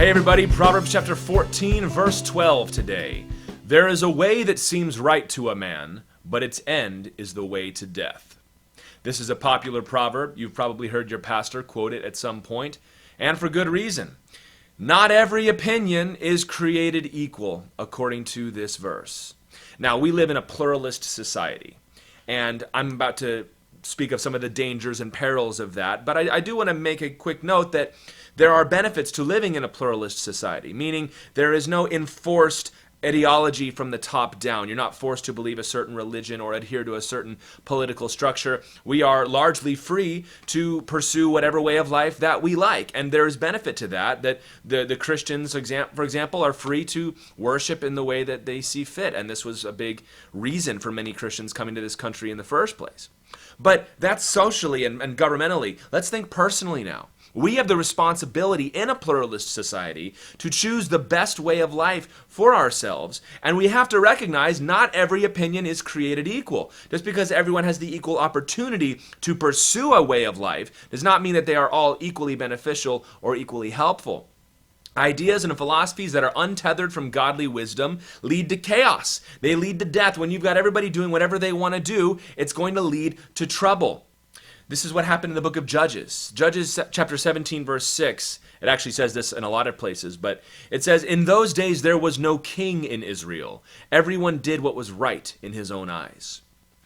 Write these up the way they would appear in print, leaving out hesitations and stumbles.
Hey everybody, Proverbs chapter 14, verse 12 today. There is a way that seems right to a man, but its end is the way to death. This is a popular proverb. You've probably heard your pastor quote it at some point, and for good reason. Not every opinion is created equal, according to this verse. Now, we live in a pluralist society, and I'm about to speak of some of the dangers and perils of that, but I do want to make a quick note that there are benefits to living in a pluralist society, meaning there is no enforced ideology from the top down. You're not forced to believe a certain religion or adhere to a certain political structure. We are largely free to pursue whatever way of life that we like, and there is benefit to that the Christians, for example, are free to worship in the way that they see fit, and this was a big reason for many Christians coming to this country in the first place. But that's socially and governmentally. Let's think personally now. We have the responsibility in a pluralist society to choose the best way of life for ourselves, and we have to recognize not every opinion is created equal. Just because everyone has the equal opportunity to pursue a way of life does not mean that they are all equally beneficial or equally helpful. Ideas and philosophies that are untethered from godly wisdom lead to chaos. They lead to death. When you've got everybody doing whatever they want to do, it's going to lead to trouble. This is what happened in the book of Judges. Judges chapter 17, verse 6. It actually says this in a lot of places, but it says, "In those days there was no king in Israel. Everyone did what was right in his own eyes."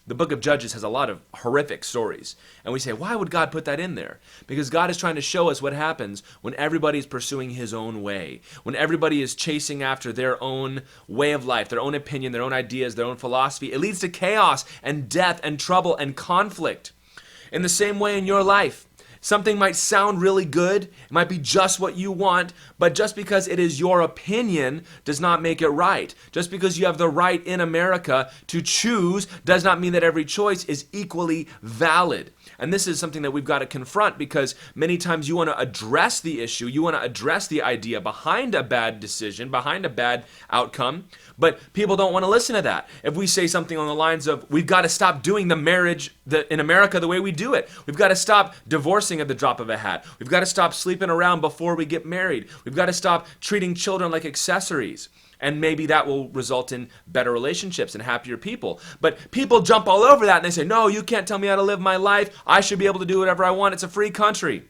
The book of Judges has a lot of horrific stories. And we say, why would God put that in there? Because God is trying to show us what happens when everybody is pursuing his own way. When everybody is chasing after their own way of life, their own opinion, their own ideas, their own philosophy. It leads to chaos and death and trouble and conflict. In the same way in your life, something might sound really good, it might be just what you want, but just because it is your opinion does not make it right. Just because you have the right in America to choose does not mean that every choice is equally valid. And this is something that we've got to confront, because many times you want to address the issue, you want to address the idea behind a bad decision, behind a bad outcome, but people don't want to listen to that. If we say something on the lines of, we've got to stop doing the marriage in America the way we do it. We've got to stop divorcing at the drop of a hat. We've got to stop sleeping around before we get married. We've got to stop treating children like accessories. And maybe that will result in better relationships and happier people. But people jump all over that and they say, no, you can't tell me how to live my life. I should be able to do whatever I want. It's a free country.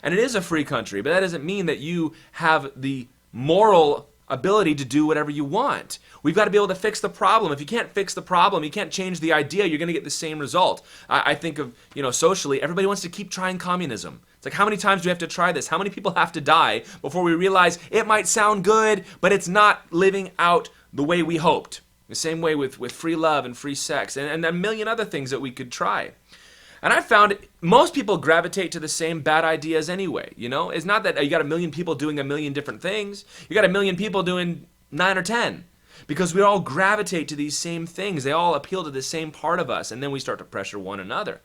And it is a free country, but that doesn't mean that you have the moral ability to do whatever you want. We've got to be able to fix the problem. If you can't fix the problem, you can't change the idea, you're going to get the same result. I think of, socially, everybody wants to keep trying communism. It's like, how many times do we have to try this? How many people have to die before we realize it might sound good, but it's not living out the way we hoped? The same way with free love and free sex and a million other things that we could try. And I found most people gravitate to the same bad ideas anyway. It's not that you got a million people doing a million different things. You got a million people doing 9 or 10. Because we all gravitate to these same things. They all appeal to the same part of us, and then we start to pressure one another.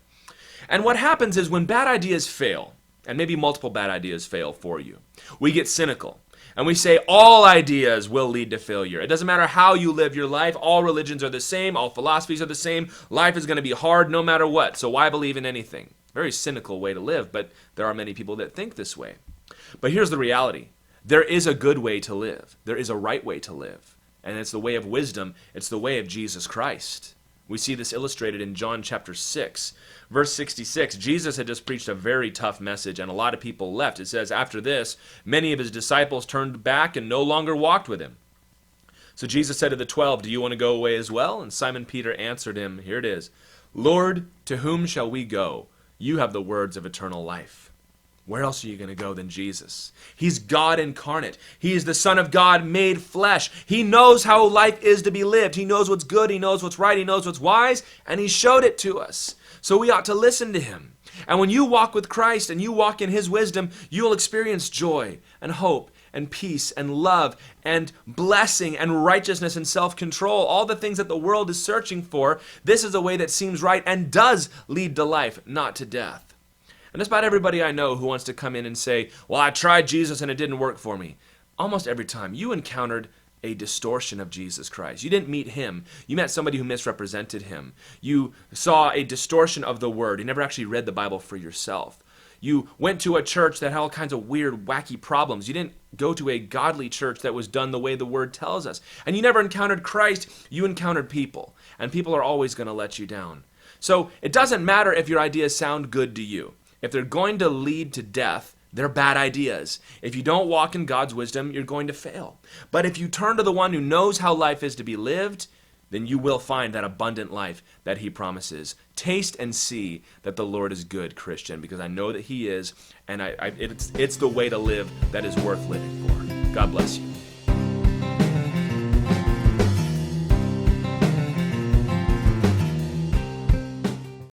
And what happens is when bad ideas fail, and maybe multiple bad ideas fail for you, we get cynical. And we say all ideas will lead to failure. It doesn't matter how you live your life. All religions are the same. All philosophies are the same. Life is going to be hard no matter what. So why believe in anything? Very cynical way to live, but there are many people that think this way. But here's the reality. There is a good way to live. There is a right way to live. And it's the way of wisdom. It's the way of Jesus Christ. We see this illustrated in John chapter 6, verse 66. Jesus had just preached a very tough message, and a lot of people left. It says, after this, many of his disciples turned back and no longer walked with him. So Jesus said to the 12, do you want to go away as well? And Simon Peter answered him, here it is, Lord, to whom shall we go? You have the words of eternal life. Where else are you going to go than Jesus? He's God incarnate. He is the Son of God made flesh. He knows how life is to be lived. He knows what's good. He knows what's right. He knows what's wise. And he showed it to us. So we ought to listen to him. And when you walk with Christ and you walk in his wisdom, you will experience joy and hope and peace and love and blessing and righteousness and self-control. All the things that the world is searching for. This is a way that seems right and does lead to life, not to death. And just about everybody I know who wants to come in and say, well, I tried Jesus and it didn't work for me. Almost every time you encountered a distortion of Jesus Christ. You didn't meet him. You met somebody who misrepresented him. You saw a distortion of the word. You never actually read the Bible for yourself. You went to a church that had all kinds of weird, wacky problems. You didn't go to a godly church that was done the way the Word tells us. And you never encountered Christ, you encountered people. And people are always going to let you down. So it doesn't matter if your ideas sound good to you. If they're going to lead to death, they're bad ideas. If you don't walk in God's wisdom, you're going to fail. But if you turn to the one who knows how life is to be lived, then you will find that abundant life that he promises. Taste and see that the Lord is good, Christian, because I know that he is, and it's the way to live that is worth living for. God bless you.